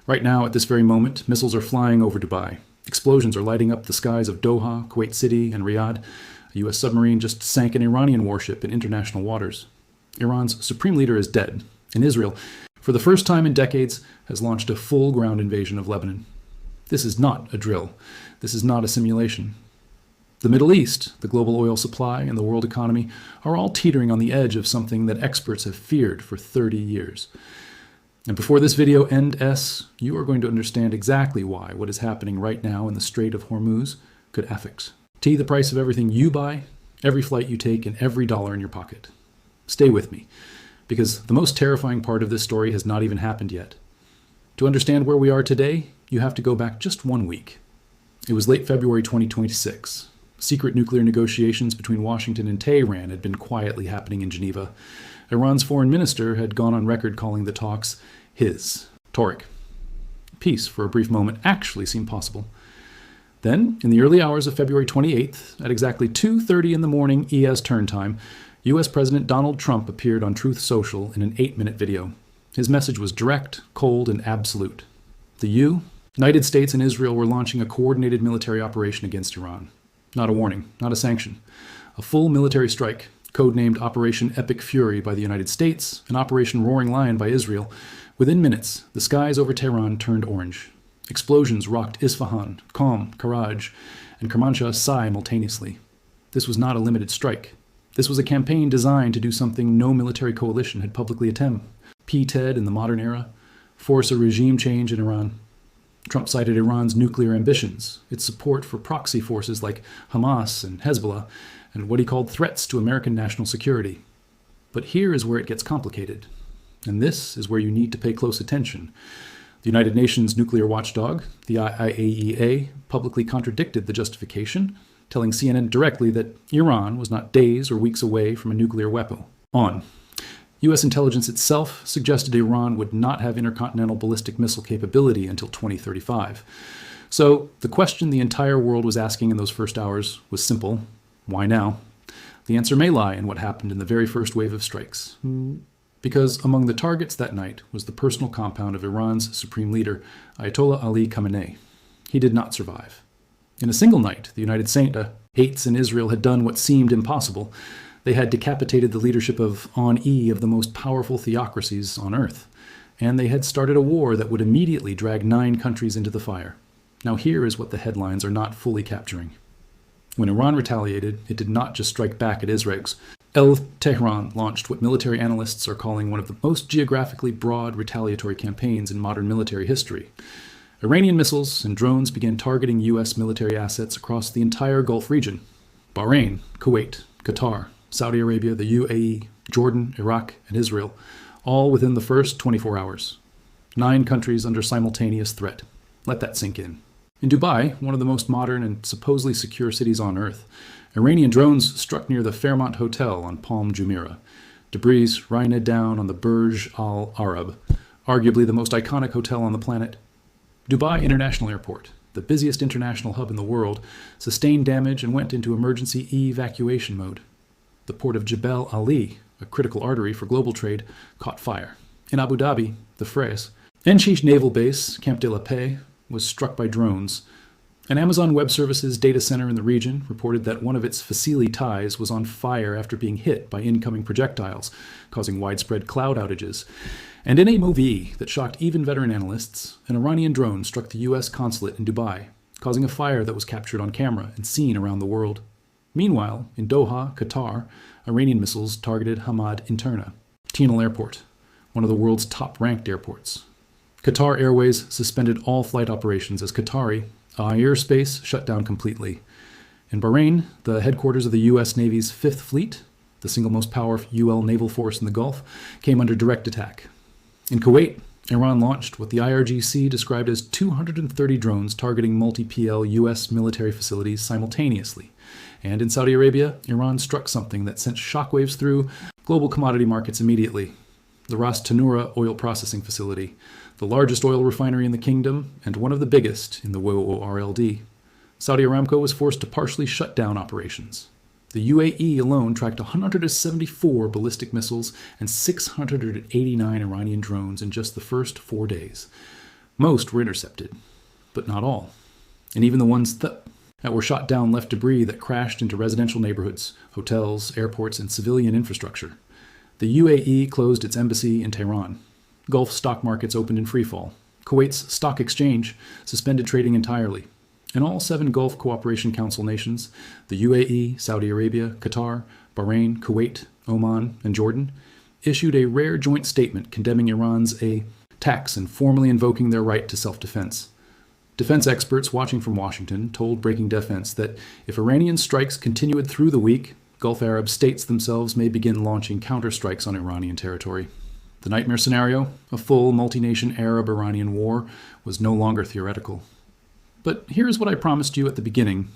Right now, at this very moment, missiles are flying over Dubai. Explosions are lighting up the skies of Doha, Kuwait City, and Riyadh. A U.S. submarine just sank an Iranian warship in international waters. Iran's supreme leader is dead, and Israel, for the first time in decades, has launched a full ground invasion of Lebanon. This is not a drill. This is not a simulation. The Middle East, the global oil supply, and the world economy are all teetering on the edge of something that experts have feared for 30 years. And before this video ends, you are going to understand exactly why what is happening right now in the Strait of Hormuz could affix the price of everything you buy, every flight you take, and every dollar in your pocket. Stay with me, because the most terrifying part of this story has not even happened yet. To understand where we are today, you have to go back just 1 week. It was late February 2026. Secret nuclear negotiations between Washington and Tehran had been quietly happening in Geneva. Iran's foreign minister had gone on record calling the talks his, Torek. Peace, for a brief moment, actually seemed possible. Then, in the early hours of February 28th, at exactly 2:30 in the morning ES turn time, U.S. President Donald Trump appeared on Truth Social in an 8-minute video. His message was direct, cold, and absolute. The United States and Israel were launching a coordinated military operation against Iran. Not a warning, not a sanction. A full military strike, codenamed Operation Epic Fury by the United States and Operation Roaring Lion by Israel. Within minutes, the skies over Tehran turned orange. Explosions rocked Isfahan, Qom, Karaj, and Kermanshah simultaneously. This was not a limited strike. This was a campaign designed to do something no military coalition had publicly attempted. PTED in the modern era, force a regime change in Iran. Trump cited Iran's nuclear ambitions, its support for proxy forces like Hamas and Hezbollah, and what he called threats to American national security. But here is where it gets complicated. And this is where you need to pay close attention. The United Nations nuclear watchdog, the IAEA, publicly contradicted the justification, telling CNN directly that Iran was not days or weeks away from a nuclear weapon. U.S. intelligence itself suggested Iran would not have intercontinental ballistic missile capability until 2035. So the question the entire world was asking in those first hours was simple: why now? The answer may lie in what happened in the very first wave of strikes. Because among the targets that night was the personal compound of Iran's supreme leader, Ayatollah Ali Khamenei. He did not survive. In a single night, the United States and Israel had done what seemed impossible. They had decapitated the leadership of the most powerful theocracies on earth. And they had started a war that would immediately drag 9 countries into the fire. Now here is what the headlines are not fully capturing. When Iran retaliated, it did not just strike back at Israel's. Tehran launched what military analysts are calling one of the most geographically broad retaliatory campaigns in modern military history. Iranian missiles and drones began targeting U.S. military assets across the entire Gulf region. Bahrain, Kuwait, Qatar, Saudi Arabia, the UAE, Jordan, Iraq, and Israel, all within the first 24 hours. 9 countries under simultaneous threat. Let that sink in. In Dubai, one of the most modern and supposedly secure cities on earth, Iranian drones struck near the Fairmont Hotel on Palm Jumeirah. Debris rained down on the Burj Al Arab, arguably the most iconic hotel on the planet. Dubai International Airport, the busiest international hub in the world, sustained damage and went into emergency evacuation mode. The port of Jebel Ali, a critical artery for global trade, caught fire. In Abu Dhabi, the Fres, Enshish Naval Base, Camp de la Paix, was struck by drones. An Amazon Web Services data center in the region reported that one of its facility ties was on fire after being hit by incoming projectiles, causing widespread cloud outages. And in a movie that shocked even veteran analysts, an Iranian drone struck the U.S. consulate in Dubai, causing a fire that was captured on camera and seen around the world. Meanwhile, in Doha, Qatar, Iranian missiles targeted Hamad International Airport, one of the world's top-ranked airports. Qatar Airways suspended all flight operations as Qatari airspace shut down completely. In Bahrain, the headquarters of the U.S. Navy's 5th Fleet, the single most powerful UL naval force in the Gulf, came under direct attack. In Kuwait, Iran launched what the IRGC described as 230 drones targeting multi-PL U.S. military facilities simultaneously. And in Saudi Arabia, Iran struck something that sent shockwaves through global commodity markets immediately. The Ras Tanura oil processing facility, the largest oil refinery in the kingdom and one of the biggest in the WORLD. Saudi Aramco was forced to partially shut down operations. The UAE alone tracked 174 ballistic missiles and 689 Iranian drones in just the first 4 days. Most were intercepted, but not all. And even the ones that were shot down left debris that crashed into residential neighborhoods, hotels, airports, and civilian infrastructure. The UAE closed its embassy in Tehran. Gulf stock markets opened in freefall. Kuwait's stock exchange suspended trading entirely. And all 7 Gulf Cooperation Council nations, the UAE, Saudi Arabia, Qatar, Bahrain, Kuwait, Oman, and Jordan, issued a rare joint statement condemning Iran's attacks and formally invoking their right to self-defense. Defense experts watching from Washington told Breaking Defense that if Iranian strikes continued through the week, Gulf Arab states themselves may begin launching counterstrikes on Iranian territory. The nightmare scenario, a full multi-nation Arab-Iranian war, was no longer theoretical. But here's what I promised you at the beginning.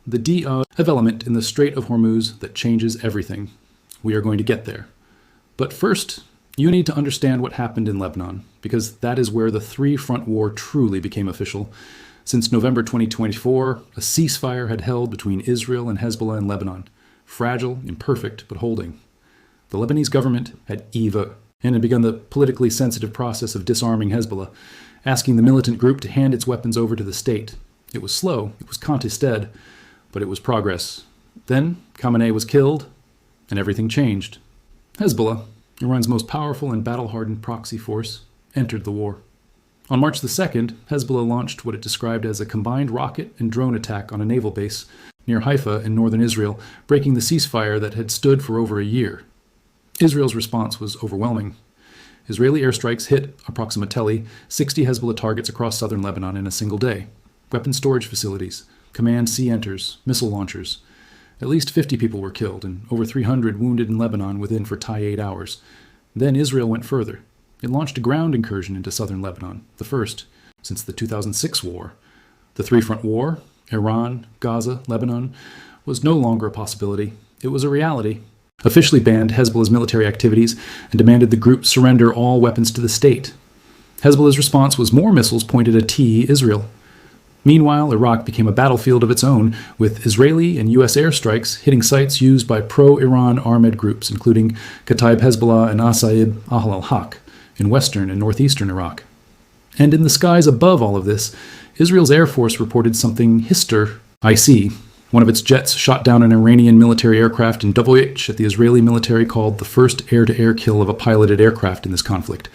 The development in the Strait of Hormuz that changes everything. We are going to get there. But first, you need to understand what happened in Lebanon, because that is where the three-front war truly became official. Since November 2024, a ceasefire had held between Israel and Hezbollah in Lebanon. Fragile, imperfect, but holding. The Lebanese government had and had begun the politically sensitive process of disarming Hezbollah, asking the militant group to hand its weapons over to the state. It was slow, it was contested, but it was progress. Then Khamenei was killed, and everything changed. Hezbollah, Iran's most powerful and battle-hardened proxy force, entered the war. On March the 2nd, Hezbollah launched what it described as a combined rocket and drone attack on a naval base near Haifa in northern Israel, breaking the ceasefire that had stood for over a year. Israel's response was overwhelming. Israeli airstrikes hit, approximately, 60 Hezbollah targets across southern Lebanon in a single day. Weapon storage facilities, command sea enters, missile launchers. At least 50 people were killed and over 300 wounded in Lebanon within 8 hours. Then Israel went further. It launched a ground incursion into southern Lebanon, the first since the 2006 war. The three-front war, Iran, Gaza, Lebanon, was no longer a possibility. It was a reality. Officially banned Hezbollah's military activities and demanded the group surrender all weapons to the state. Hezbollah's response was more missiles pointed at Israel. Meanwhile, Iraq became a battlefield of its own, with Israeli and U.S. airstrikes hitting sites used by pro-Iran armed groups, including Kataib Hezbollah and Asaib Ahl al-Haq in western and northeastern Iraq. And in the skies above all of this, Israel's Air Force reported something IC. One of its jets shot down an Iranian military aircraft in Dovoyech that the Israeli military called the first air-to-air kill of a piloted aircraft in this conflict.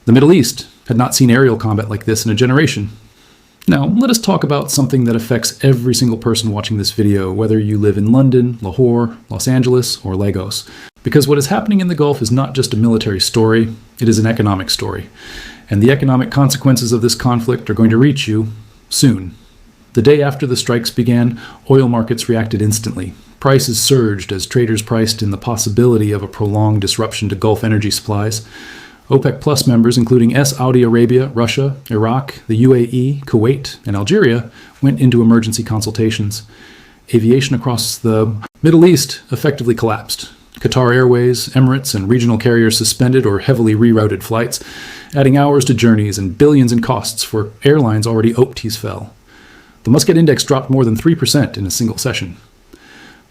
The Middle East had not seen aerial combat like this in a generation. Now, let us talk about something that affects every single person watching this video, whether you live in London, Lahore, Los Angeles, or Lagos. Because what is happening in the Gulf is not just a military story, it is an economic story. And the economic consequences of this conflict are going to reach you soon. The day after the strikes began, oil markets reacted instantly. Prices surged as traders priced in the possibility of a prolonged disruption to Gulf energy supplies. OPEC Plus members, including Saudi Arabia, Russia, Iraq, the UAE, Kuwait, and Algeria, went into emergency consultations. Aviation across the Middle East effectively collapsed. Qatar Airways, Emirates, and regional carriers suspended or heavily rerouted flights, adding hours to journeys and billions in costs for airlines already OPTs fell. The Muscat Index dropped more than 3% in a single session.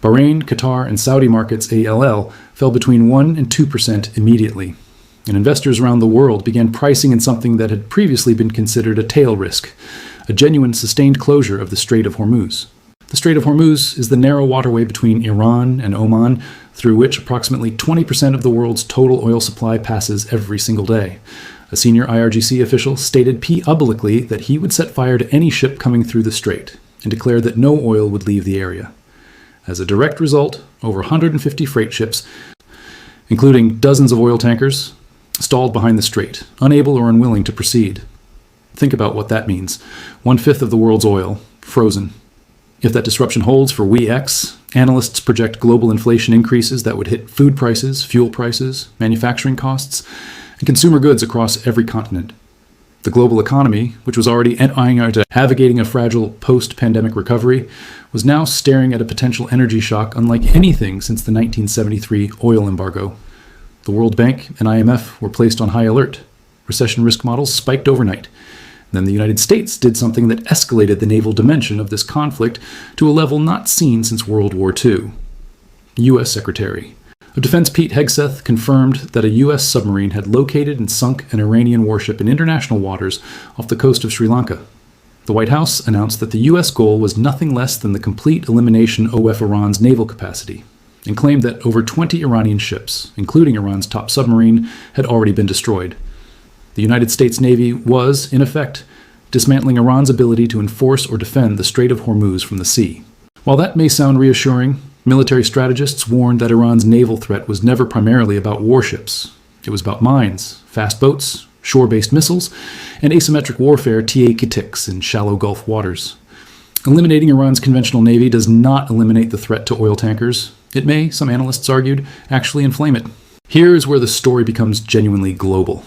Bahrain, Qatar, and Saudi markets ALL fell between 1 and 2% immediately. And investors around the world began pricing in something that had previously been considered a tail risk, a genuine sustained closure of the Strait of Hormuz. The Strait of Hormuz is the narrow waterway between Iran and Oman, through which approximately 20% of the world's total oil supply passes every single day. A senior IRGC official stated publicly that he would set fire to any ship coming through the strait, and declared that no oil would leave the area. As a direct result, over 150 freight ships, including dozens of oil tankers, stalled behind the strait, unable or unwilling to proceed. Think about what that means. 1/5 of the world's oil, frozen. If that disruption holds for X, analysts project global inflation increases that would hit food prices, fuel prices, manufacturing costs, and consumer goods across every continent. The global economy, which was already navigating a fragile post-pandemic recovery, was now staring at a potential energy shock unlike anything since the 1973 oil embargo. The World Bank and IMF were placed on high alert. Recession risk models spiked overnight. Then the United States did something that escalated the naval dimension of this conflict to a level not seen since World War II. U.S. Secretary Of Defense Pete Hegseth confirmed that a U.S. submarine had located and sunk an Iranian warship in international waters off the coast of Sri Lanka. The White House announced that the U.S. goal was nothing less than the complete elimination of Iran's naval capacity, and claimed that over 20 Iranian ships, including Iran's top submarine, had already been destroyed. The United States Navy was, in effect, dismantling Iran's ability to enforce or defend the Strait of Hormuz from the sea. While that may sound reassuring, military strategists warned that Iran's naval threat was never primarily about warships. It was about mines, fast boats, shore-based missiles, and asymmetric warfare TA-Kitix in shallow Gulf waters. Eliminating Iran's conventional navy does not eliminate the threat to oil tankers. It may, some analysts argued, actually inflame it. Here is where the story becomes genuinely global.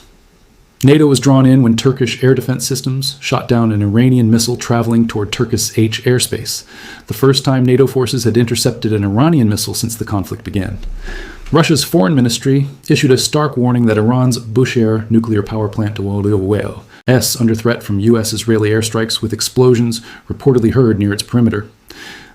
NATO was drawn in when Turkish air defense systems shot down an Iranian missile traveling toward Turkish airspace, the first time NATO forces had intercepted an Iranian missile since the conflict began. Russia's foreign ministry issued a stark warning that Iran's Bushehr nuclear power plant is under threat from U.S.-Israeli airstrikes with explosions reportedly heard near its perimeter.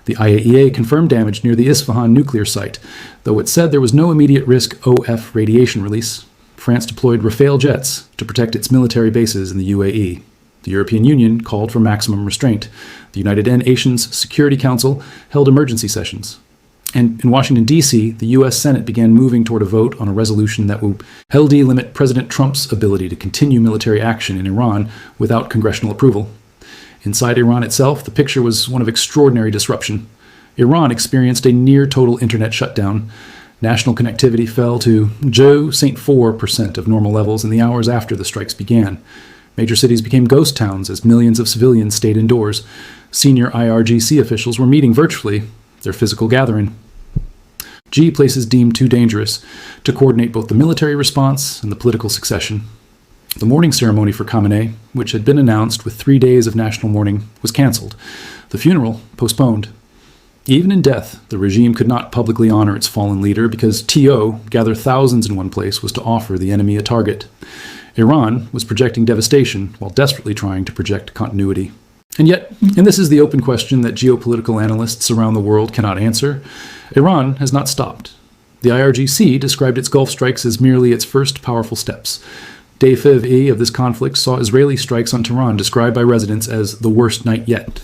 The IAEA confirmed damage near the Isfahan nuclear site, though it said there was no immediate risk of radiation release. France deployed Rafale jets to protect its military bases in the UAE. The European Union called for maximum restraint. The United Nations Security Council held emergency sessions. And in Washington, D.C., the U.S. Senate began moving toward a vote on a resolution that would limit President Trump's ability to continue military action in Iran without congressional approval. Inside Iran itself, the picture was one of extraordinary disruption. Iran experienced a near-total internet shutdown. National connectivity fell to 0.4% of normal levels in the hours after the strikes began. Major cities became ghost towns as millions of civilians stayed indoors. Senior IRGC officials were meeting virtually, their physical gathering. Places deemed too dangerous to coordinate both the military response and the political succession. The mourning ceremony for Khamenei, which had been announced with 3 days of national mourning, was cancelled. The funeral postponed. Even in death, the regime could not publicly honor its fallen leader because TO, gather thousands in one place, was to offer the enemy a target. Iran was projecting devastation while desperately trying to project continuity. And yet, and this is the open question that geopolitical analysts around the world cannot answer, Iran has not stopped. The IRGC described its Gulf strikes as merely its first powerful steps. Day 5 of this conflict saw Israeli strikes on Tehran described by residents as the worst night yet.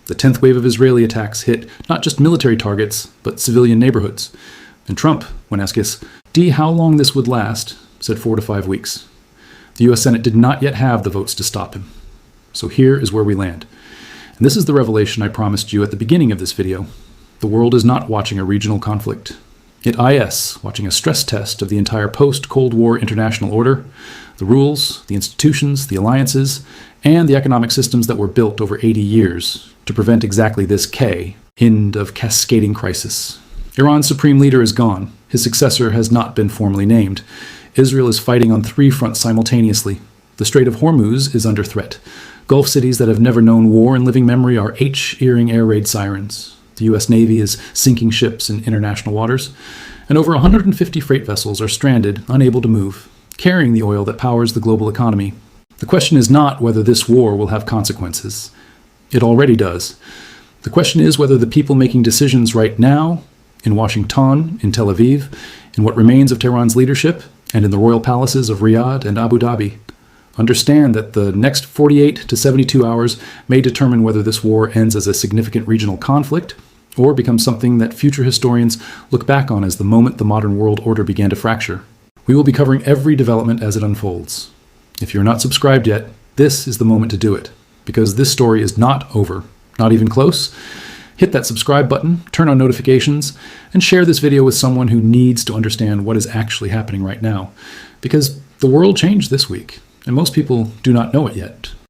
The 10th wave of Israeli attacks hit not just military targets, but civilian neighborhoods. And Trump, when asked how long this would last, said 4 to 5 weeks. The U.S. Senate did not yet have the votes to stop him. So here is where we land. And this is the revelation I promised you at the beginning of this video. The world is not watching a regional conflict. It is watching a stress test of the entire post-Cold War international order, the rules, the institutions, the alliances, and the economic systems that were built over 80 years to prevent exactly this end of cascading crisis. Iran's supreme leader is gone. His successor has not been formally named. Israel is fighting on 3 fronts simultaneously. The Strait of Hormuz is under threat. Gulf cities that have never known war in living memory are earring air raid sirens. The U.S. Navy is sinking ships in international waters. And over 150 freight vessels are stranded, unable to move, carrying the oil that powers the global economy. The question is not whether this war will have consequences. It already does. The question is whether the people making decisions right now, in Washington, in Tel Aviv, in what remains of Tehran's leadership, and in the royal palaces of Riyadh and Abu Dhabi, understand that the next 48 to 72 hours may determine whether this war ends as a significant regional conflict or becomes something that future historians look back on as the moment the modern world order began to fracture. We will be covering every development as it unfolds. If you're not subscribed yet, this is the moment to do it, because this story is not over, not even close. Hit that subscribe button, turn on notifications, and share this video with someone who needs to understand what is actually happening right now, because the world changed this week, and most people do not know it yet.